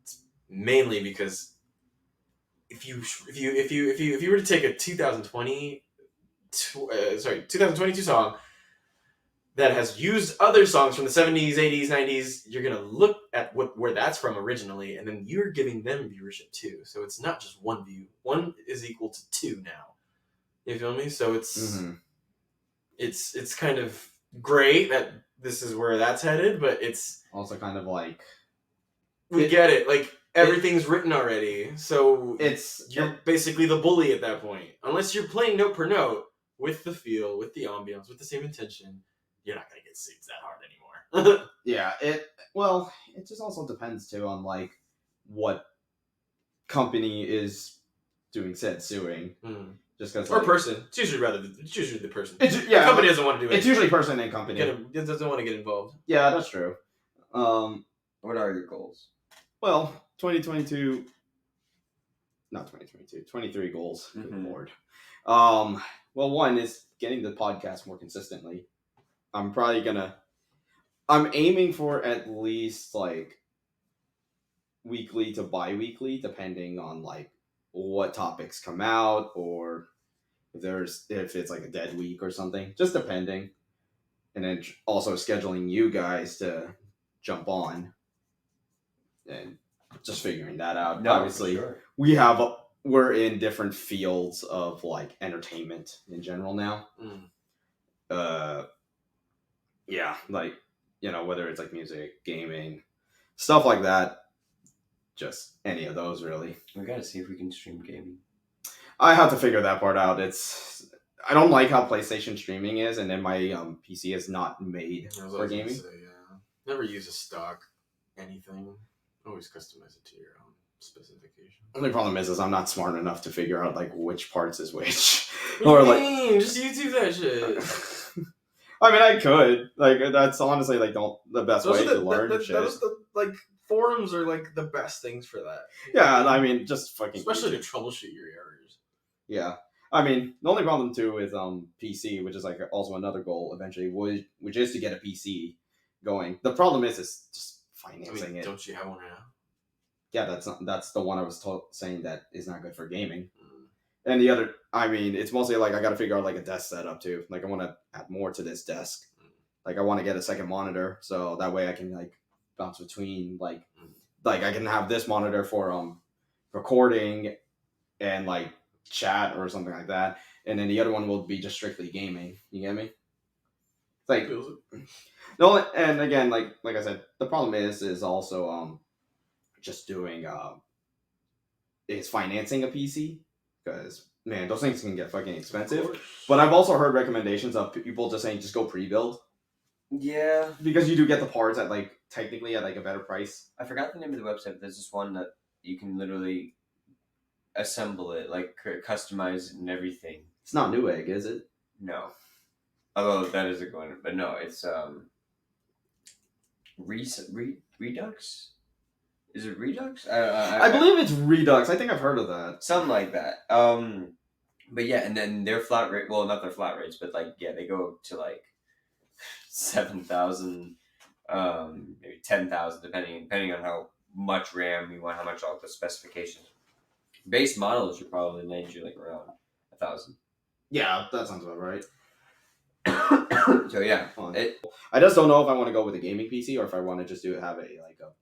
B: It's mainly because if you were to take a 2022 song that has used other songs from the 70s, 80s, 90s, you're going to look at where that's from originally, and then you're giving them viewership too. So it's not just one view. One is equal to two now. You feel me? So it's it's kind of great that this is where that's headed, but it's
A: also kind of like...
B: We get it. Like, everything's written already, so you're basically the bully at that point. Unless you're playing note per note with the feel, with the ambiance, with the same intention, you're not gonna get sued that hard anymore.
A: Yeah, it just also depends too on like what company is doing said suing. Just because
B: or person. It's usually the person.
A: The
B: company doesn't want to do it.
A: It's usually person and company.
B: It doesn't want to get involved.
A: Yeah, that's true.
C: What are your goals?
A: Well, 2022. Not 2022. 23 goals. Good lord. Well, one is getting the podcast more consistently. I'm aiming for at least like weekly to bi-weekly, depending on like what topics come out or if it's like a dead week or something, just depending. And then also scheduling you guys to jump on and just figuring that out.
C: No,
A: obviously,
C: sure.
A: we're in different fields of like entertainment in general now. Yeah, like, you know, whether it's like music, gaming, stuff like that. Just any of those, really.
C: We gotta see if we can stream gaming.
A: I have to figure that part out. I don't like how PlayStation streaming is, and then my PC is not made for gaming.
B: Never use a stock anything. Always customize it to your own specification.
A: Only problem is I'm not smart enough to figure out like which parts is which.
B: What do you mean? Just YouTube that shit.
A: I mean, I could. Like, that's honestly like the best way to learn shit.
B: Those like forums are like the best things for that.
A: Yeah, I mean, just fucking
B: especially to troubleshoot your errors.
A: Yeah, I mean, the only problem too is PC, which is like also another goal eventually, which is to get a PC going. The problem is just financing it.
B: Don't you have one now?
A: Yeah, that's the one I was saying that is not good for gaming. And the other, I mean, it's mostly like I got to figure out like a desk setup too. Like I want to add more to this desk. Like I want to get a second monitor so that way I can like bounce between like I can have this monitor for recording and like chat or something like that, and then the other one will be just strictly gaming. You get me? Like no, and again, like I said, the problem is also just doing is financing a PC. Because man, those things can get fucking
B: Of
A: expensive.
B: course.
A: But I've also heard recommendations of people just saying just go pre-build
C: Yeah.
A: because you do get the parts at like technically at like a better price.
C: I forgot the name of the website, but there's this one that you can literally assemble it, like customize it and everything.
A: It's not Newegg, is it?
C: No. Although that is a good one. But no, it's Redux? Is it Redux?
A: I believe it's Redux. I think I've heard of that.
C: Something like that. But yeah, and then their flat rate, well, not their flat rates, but like, yeah, they go to like 7,000, maybe 10,000, depending on how much RAM you want, how much all the specifications. Base models should probably land you like around 1,000.
A: Yeah, that sounds about right.
C: So yeah,
A: I just don't know if I want to go with a gaming PC or if I want to just have a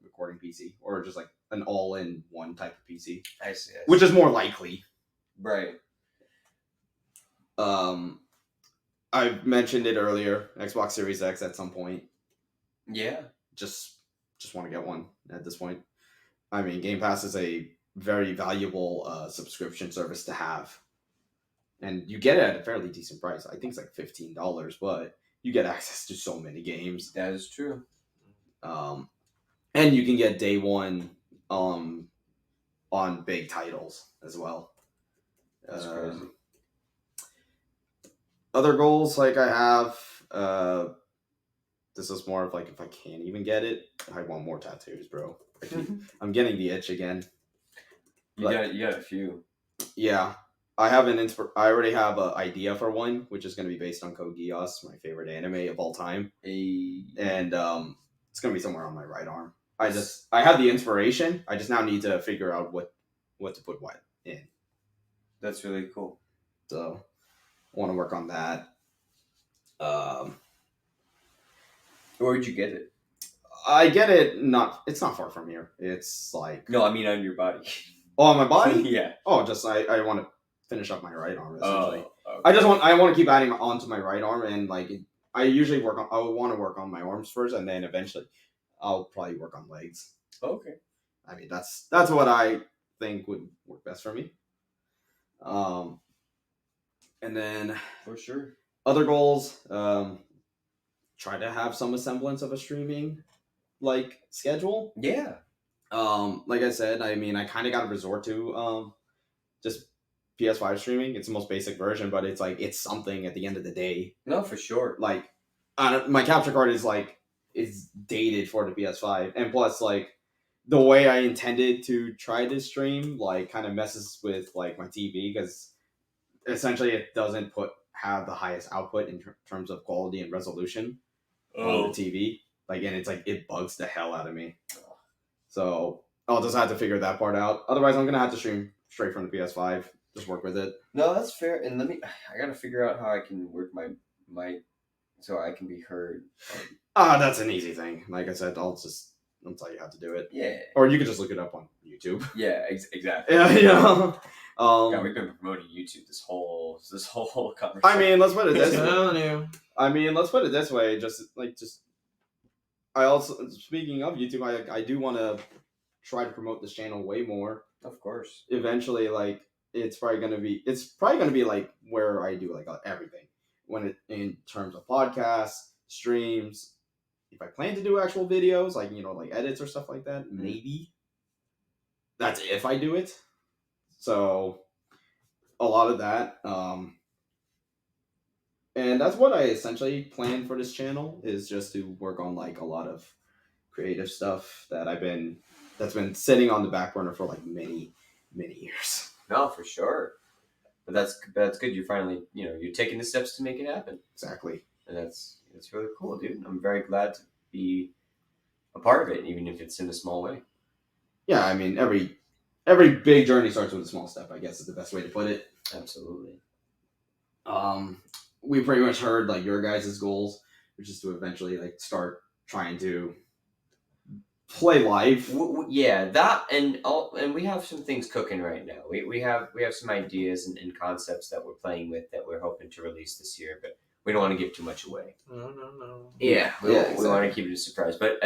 A: recording PC or just like an all-in-one type of PC,
C: I see.
A: which is more likely.
C: Right.
A: I mentioned it earlier, Xbox Series X at some point.
C: Yeah.
A: Just want to get one at this point. I mean, Game Pass is a very valuable subscription service to have. And you get it at a fairly decent price. I think it's like $15, but you get access to so many games.
C: That is true.
A: And you can get day one on big titles as well.
C: That's crazy.
A: Other goals like I have, this is more of like if I can't even get it, I want more tattoos, bro. I'm getting the itch again.
C: You got a few.
A: Yeah. I have I already have an idea for one, which is going to be based on Code Geass, my favorite anime of all time. And it's going to be somewhere on my right arm. I have the inspiration. I just now need to figure out what to put what in.
C: That's really cool.
A: So I want to work on that.
C: Where'd you get it?
A: I get it. It's not far from here. It's like
C: No, I mean on your body.
A: Oh, on my body.
C: Yeah.
A: Oh, just I want to finish up my right arm essentially.
C: Oh,
A: okay. I want to keep adding onto my right arm, and like I usually I want to work on my arms first, and then eventually I'll probably work on legs.
C: Okay.
A: I mean that's what I think would work best for me. And then
C: for sure
A: other goals, try to have some semblance of a streaming like schedule.
C: Yeah.
A: Like I said, I mean I kind of got to resort to just PS5 streaming. It's the most basic version, but it's like it's something at the end of the day.
C: No, for sure.
A: Like, my capture card is dated for the PS5, and plus like the way I intended to try this stream like kind of messes with like my TV because essentially it doesn't have the highest output in terms of quality and resolution on the TV. Like, and it's like it bugs the hell out of me. So I'll just have to figure that part out. Otherwise, I'm gonna have to stream straight from the PS5. Just work with it.
C: No, that's fair. And I gotta figure out how I can work my mic so I can be heard.
A: That's an easy thing. Like I said, I'll tell you how to do it.
C: Yeah.
A: Or you could just look it up on YouTube.
C: Yeah, exactly.
A: Yeah, yeah.
C: God, we've been promoting YouTube this whole conversation.
A: I mean, let's put it this way. I also, speaking of YouTube, I do want to try to promote this channel way more.
C: Of course.
A: Eventually, like it's probably gonna be like where I do like everything in terms of podcasts, streams. If I plan to do actual videos, like like edits or stuff like that, maybe. That's if I do it. So a lot of that, and that's what I essentially plan for this channel is just to work on like a lot of creative stuff that's been sitting on the back burner for like many years.
C: No, for sure. But that's good. You're finally, you're taking the steps to make it happen.
A: Exactly.
C: And that's really cool, dude. I'm very glad to be a part of it, even if it's in a small way.
A: Yeah, I mean, every big journey starts with a small step, I guess is the best way to put it.
C: Absolutely.
A: We pretty much heard like your guys' goals, which is to eventually like start trying to play live.
C: Yeah, that and we have some things cooking right now. We have some ideas and concepts that we're playing with that we're hoping to release this year, but we don't want to give too much away.
B: No.
C: Yeah, we
A: exactly.
C: want to keep it a surprise. But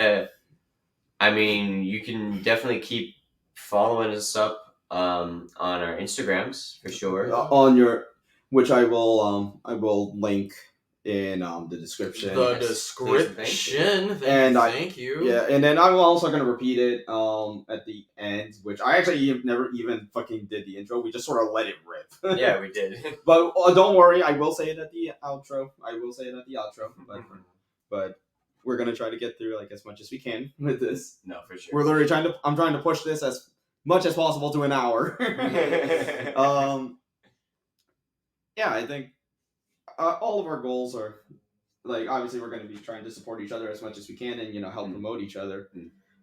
C: I mean, you can definitely keep following us up on our Instagrams for sure.
A: On your, which I will link in the description.
B: The
C: Yes,
B: description.
A: And
B: Thank you.
A: Yeah, and then I'm also gonna repeat it at the end, which I actually never even fucking did the intro. We just sort of let it rip.
C: Yeah, we did.
A: But don't worry, I will say it at the outro. But we're gonna try to get through like as much as we can with this.
C: No, for sure.
A: We're literally I'm trying to push this as much as possible to an hour. Yeah, I think all of our goals are like obviously we're going to be trying to support each other as much as we can and help promote each other.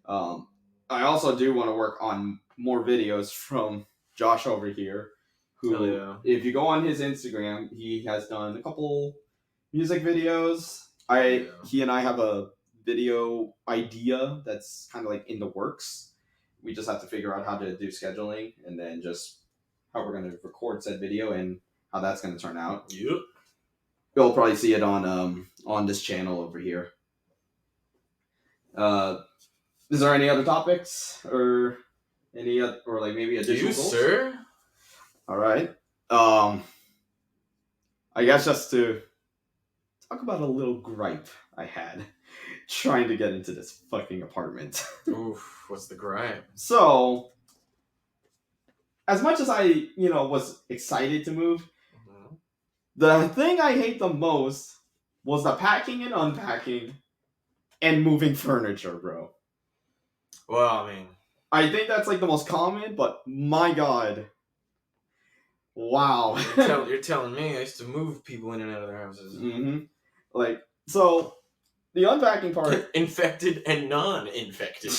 A: I also do want to work on more videos from Josh over here, who if you go on his Instagram, he has done a couple music videos. He and I have a video idea that's kind of like in the works. We just have to figure out how to do scheduling and then just how we're going to record said video and how that's going to turn out.
B: Yep.
A: You'll probably see it on this channel over here. Is there any other topics or any other, or like maybe additional goals?
B: Sir?
A: All right. I guess just to talk about a little gripe I had trying to get into this fucking apartment.
B: Oof, what's the gripe?
A: So, as much as I, was excited to move, the thing I hate the most was the packing and unpacking and moving furniture, bro.
B: Well, I mean,
A: I think that's like the most common, but my god. Wow.
B: You're telling me I used to move people in and out of their houses.
A: Mm-hmm. Like, so, the unpacking part...
B: Infected and non-infected.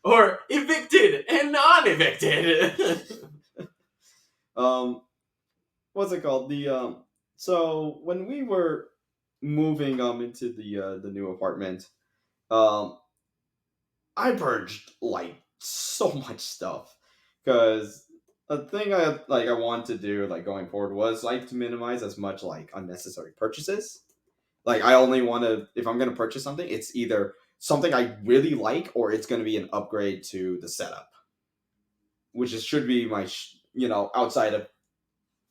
B: Or evicted and non-evicted.
A: What's it called? So when we were moving into the new apartment, I purged like so much stuff because the thing I want to do like going forward was like to minimize as much like unnecessary purchases. Like I only want to, if I'm gonna purchase something, it's either something I really like or it's gonna be an upgrade to the setup, which should be my outside of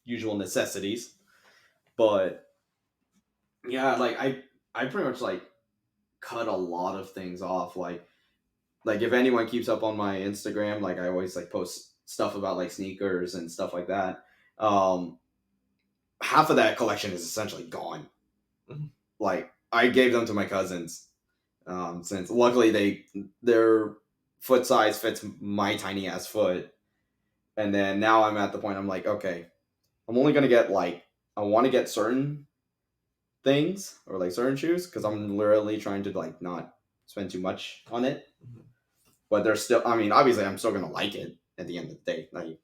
A: usual necessities. But yeah, like I pretty much like cut a lot of things off. Like if anyone keeps up on my Instagram, like I always like post stuff about like sneakers and stuff like that. Half of that collection is essentially gone. Like I gave them to my cousins, since luckily their foot size fits my tiny ass foot. And then now I'm at the point I'm like, okay, I'm only gonna get like I want to get certain things or like certain shoes because I'm literally trying to like not spend too much on it. But there's still, I mean, obviously I'm still gonna like it at the end of the day. Like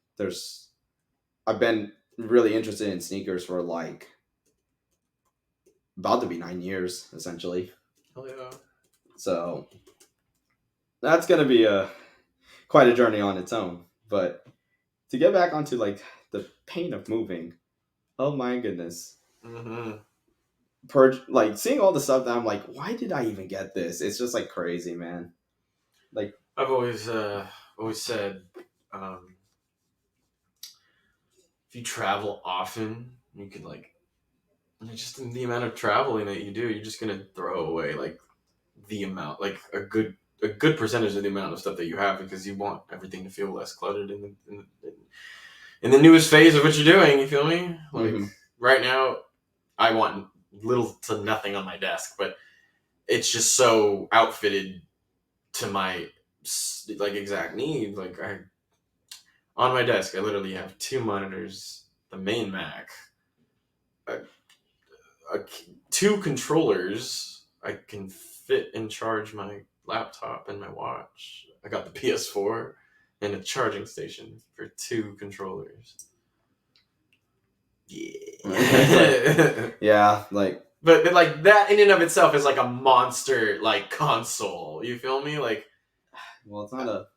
A: I've been really interested in sneakers for like about to be 9 years essentially.
B: Oh yeah.
A: So that's gonna be quite a journey on its own. But to get back onto like the pain of moving, oh my goodness. Like seeing all the stuff that I'm like, why did I even get this? It's just like crazy, man. Like
B: I've always said, if you travel often, you could like, just in the amount of traveling that you do, you're just gonna throw away like the amount, like a good percentage of the amount of stuff that you have because you want everything to feel less cluttered in the newest phase of what you're doing. You feel me? Like right now, I want little to nothing on my desk, but it's just so outfitted to my like exact needs. Like on my desk, I literally have 2 monitors, the main Mac, 2 controllers. I can fit and charge my laptop and my watch. I got the PS4 and a charging station for 2 controllers. Yeah.
A: Yeah, like
B: but like that in and of itself is like a monster like console. You feel me? Like,
A: well, it's not a.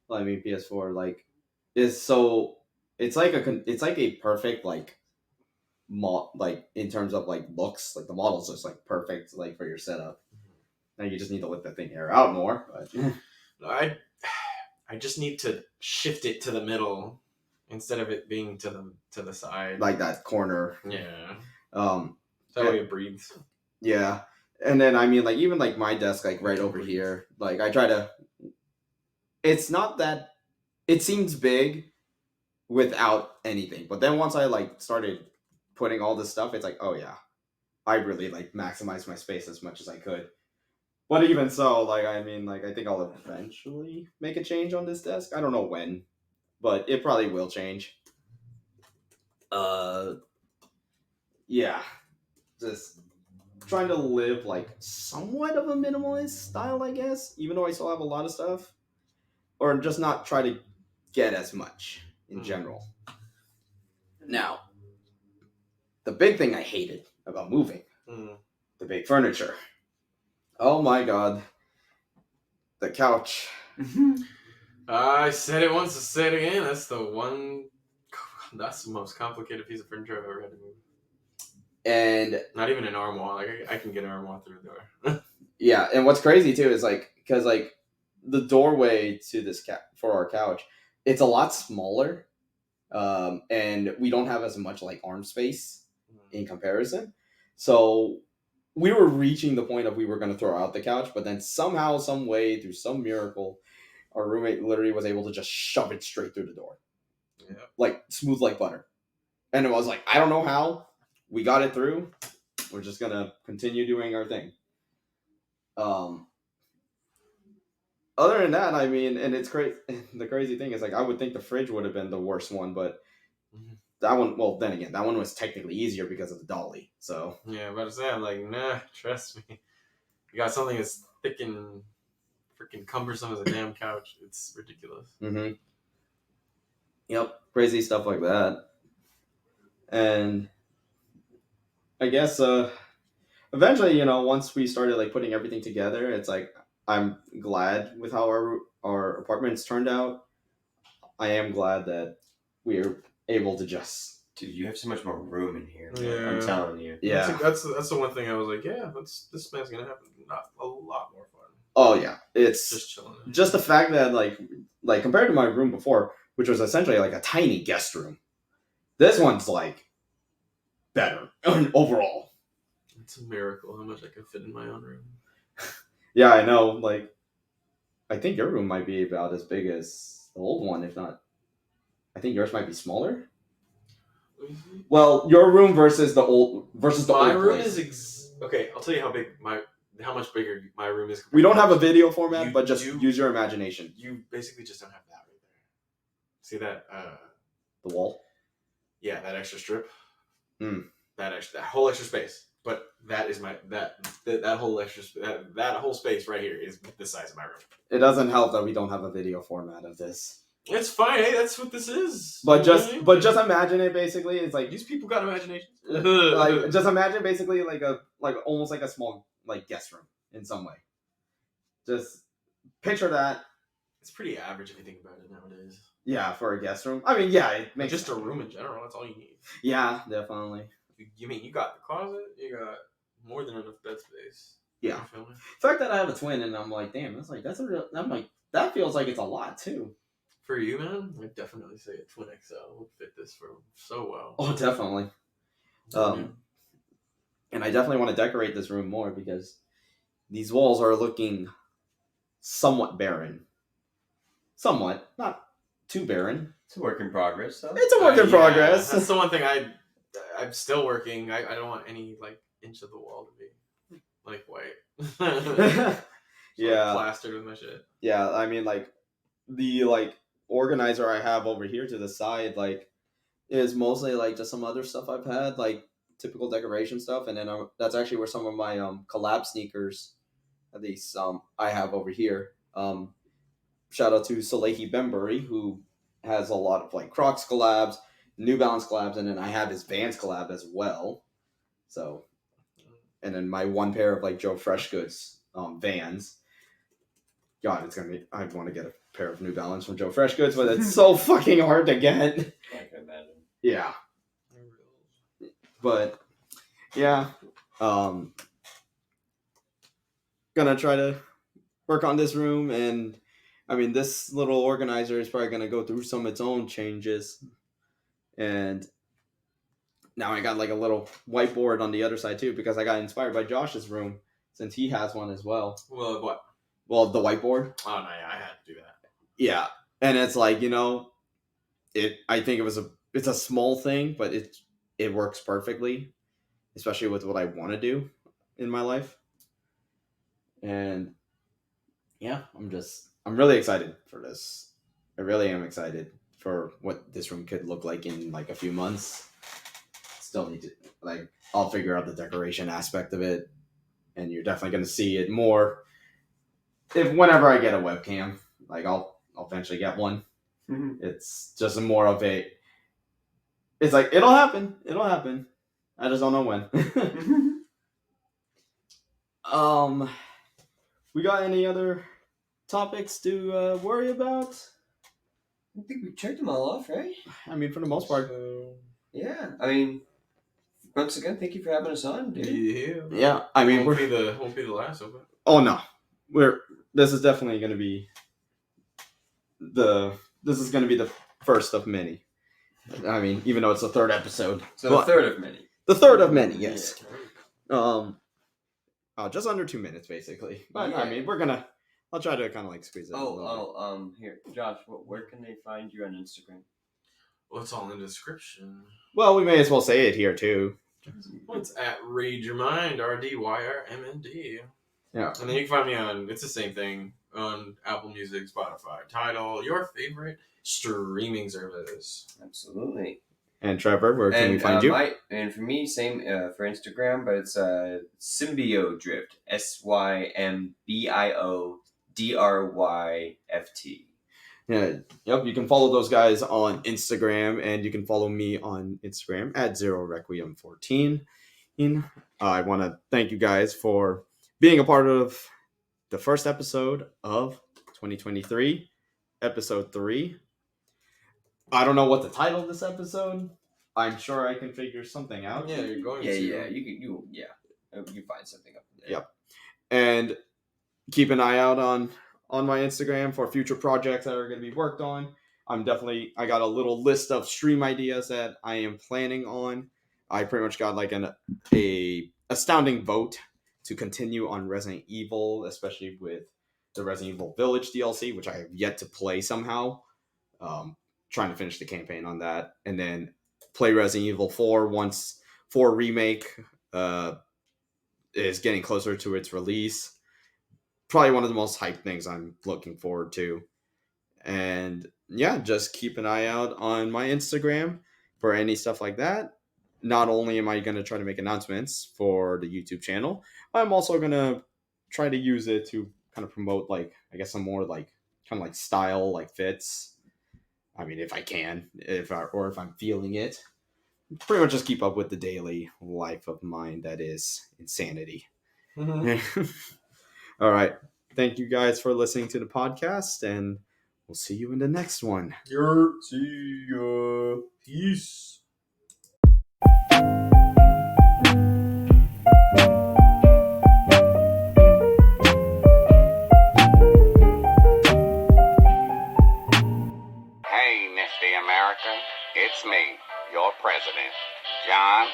A: Well, I mean, PS4 like is so. It's like a perfect like like in terms of like looks, like the model's just like perfect like for your setup. Now you just need to let that thing air out more. But
B: I just need to shift it to the middle instead of it being to the side.
A: like that corner.
B: Yeah.
A: Um,
B: That way it breathes.
A: yeah, and then I mean, like even like my desk, like right over here, like I try to. It's not that. It seems big, without anything, but then once I like started putting all this stuff, it's like, oh yeah, I really like maximized my space as much as I could. But even so, like I mean, like I think I'll eventually make a change on this desk. I don't know when, but it probably will change. Yeah, just trying to live like somewhat of a minimalist style, I guess, even though I still have a lot of stuff, or just not try to get as much in general. Now, the big thing I hated about moving, the big furniture. Oh my god, the couch.
B: I said it once, I say it again. That's the most complicated piece of furniture I've ever had to move.
A: And
B: not even an armoire. Like I can get an armoire through the door.
A: Yeah, and what's crazy too is like because like the doorway to this for our couch, it's a lot smaller, and we don't have as much like arm space in comparison. So we were reaching the point of we were going to throw out the couch, but then somehow, some way, through some miracle, our roommate literally was able to just shove it straight through the door, like smooth like butter. And it was like, I don't know how we got it through. We're just gonna continue doing our thing. Other than that, I mean, and it's crazy. The crazy thing is, like, I would think the fridge would have been the worst one, but that one. Well, then again, that one was technically easier because of the dolly. So
B: yeah, but I'm like, nah, trust me. You got something as thick and freaking cumbersome as a damn couch. It's ridiculous.
A: Mm-hmm. Yep, crazy stuff like that. And I guess eventually, you know, once we started like putting everything together, it's like I'm glad with how our apartments turned out. I am glad that we are able to just.
C: Dude, you have so much more room in here.
B: Yeah.
C: I'm telling you.
A: Yeah,
B: that's the one thing I was like, yeah, this man's gonna have a lot more fun.
A: Oh yeah, it's
B: Just chilling.
A: Just the fact that like compared to my room before, which was essentially like a tiny guest room, this one's like better overall.
B: It's a miracle how much I can fit in my own room.
A: Yeah, I know. Like, I think your room might be about as big as the old one, if not. I think yours might be smaller. Well, your room versus the old
B: My
A: old
B: room
A: place.
B: is okay. I'll tell you how much bigger my room is.
A: We don't have a video format,
B: You
A: but just
B: do-
A: use your imagination.
B: You basically just don't have that right there. See that?
A: The wall.
B: Yeah, that extra strip.
A: Hmm.
B: That whole extra space. But that is that whole extra that whole space right here is the size of my room.
A: It doesn't help that we don't have a video format of this.
B: It's fine. Hey, that's what this is.
A: But
B: You know what I mean?
A: just imagine it. Basically, it's like
B: These people got imaginations.
A: like just imagine basically like almost like a small like guest room in some way. Just picture that.
B: It's pretty average if you think about it nowadays.
A: Yeah, for a guest room. I mean, yeah, it makes
B: Just a room in general. That's all you need.
A: Yeah, definitely.
B: You mean you got the closet? You got more than enough bed space.
A: Yeah.
B: You feel me?
A: The fact that I have a twin and I'm like, damn, I'm like that feels like it's a lot too.
B: For you, man, I'd definitely say a Twin XL would fit this room so well.
A: Oh, definitely. And I definitely want to decorate this room more because these walls are looking somewhat barren. Somewhat, not too barren.
C: It's a work in progress, though.
A: It's a work in progress.
B: That's the one thing I'm still working. I don't want any like inch of the wall to be like white.
A: Yeah.
B: Plastered with my shit.
A: Yeah, I mean, like the organizer I have over here to the side, like, is mostly like just some other stuff I've had, like typical decoration stuff, and then that's actually where some of my collab sneakers, at least I have over here. Shout out to Salehi Bembury, who has a lot of like Crocs collabs, New Balance collabs, and then I have his Vans collab as well. So, and then my one pair of like Joe Freshgoods Vans. God, it's gonna be. I want to get a pair of New Balance from Joe Freshgoods, but it's so fucking hard to get.
C: I can imagine.
A: Yeah, but yeah, gonna try to work on this room, and I mean, this little organizer is probably gonna go through some of its own changes, and now I got like a little whiteboard on the other side too because I got inspired by Josh's room since he has one as well.
B: Well, what?
A: Well, the whiteboard.
B: Oh no, yeah, I had to do that.
A: Yeah, and it's like I think it's a small thing, but it works perfectly, especially with what I want to do in my life. And yeah, I'm really excited for this. I really am excited for what this room could look like in like a few months. Still need to I'll figure out the decoration aspect of it, and you're definitely going to see it more whenever I get a webcam. Like I'll eventually get one.
C: Mm-hmm.
A: It's just more of a. It's like it'll happen. I just don't know when. We got any other topics to worry about?
C: I think we checked them all off, right?
A: I mean, for the most part.
C: Yeah. I mean, once again, thank you for having us on, dude.
A: Yeah. I mean,
B: won't be the last of it.
A: Oh no, this is definitely going to be the first of many. I mean, even though it's the third episode.
C: So the third of many.
A: The third of many, yes.
C: Yeah.
A: Just under 2 minutes, basically. But
C: Yeah.
A: I mean, I'll try to kind of like squeeze it.
C: Here, Josh. Where can they find you on Instagram?
B: Well, it's all in the description.
A: Well, we may as well say it here too.
B: It's at Read Your Mind, RDYRMND.
A: Yeah.
B: And then you can find me on, it's the same thing, on Apple Music, Spotify, Tidal, your favorite streaming service.
C: Absolutely.
A: And Trevor, where can we find you?
C: And for me, same for Instagram, but it's Symbiodrift. SYMBIODRYFT.
A: Yeah, yep. You can follow those guys on Instagram, and you can follow me on Instagram at ZeroRequiem14. I want to thank you guys for being a part of the first episode of 2023, episode 3. I don't know what the title of this episode. I'm sure I can figure something out.
B: Yeah, you're going to.
C: You find something up there.
A: Yep. And keep an eye out on my Instagram for future projects that are going to be worked on. I got a little list of stream ideas that I am planning on. I pretty much got like a astounding vote to continue on Resident Evil, especially with the Resident Evil Village DLC, which I have yet to play somehow. Trying to finish the campaign on that, and then play Resident Evil 4 once 4 Remake is getting closer to its release. Probably one of the most hyped things I'm looking forward to. And yeah, just keep an eye out on my Instagram for any stuff like that. Not only am I going to try to make announcements for the YouTube channel, I'm also going to try to use it to kind of promote, like, I guess some more like kind of like style, like fits. I mean, if I can, if I'm feeling it, pretty much just keep up with the daily life of mine that is insanity. Mm-hmm. All right. Thank you guys for listening to the podcast, and we'll see you in the next one.
B: See ya. Peace.
D: Hey, Nifty America, it's me, your president, John.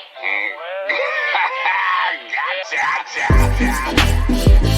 D: Gotcha.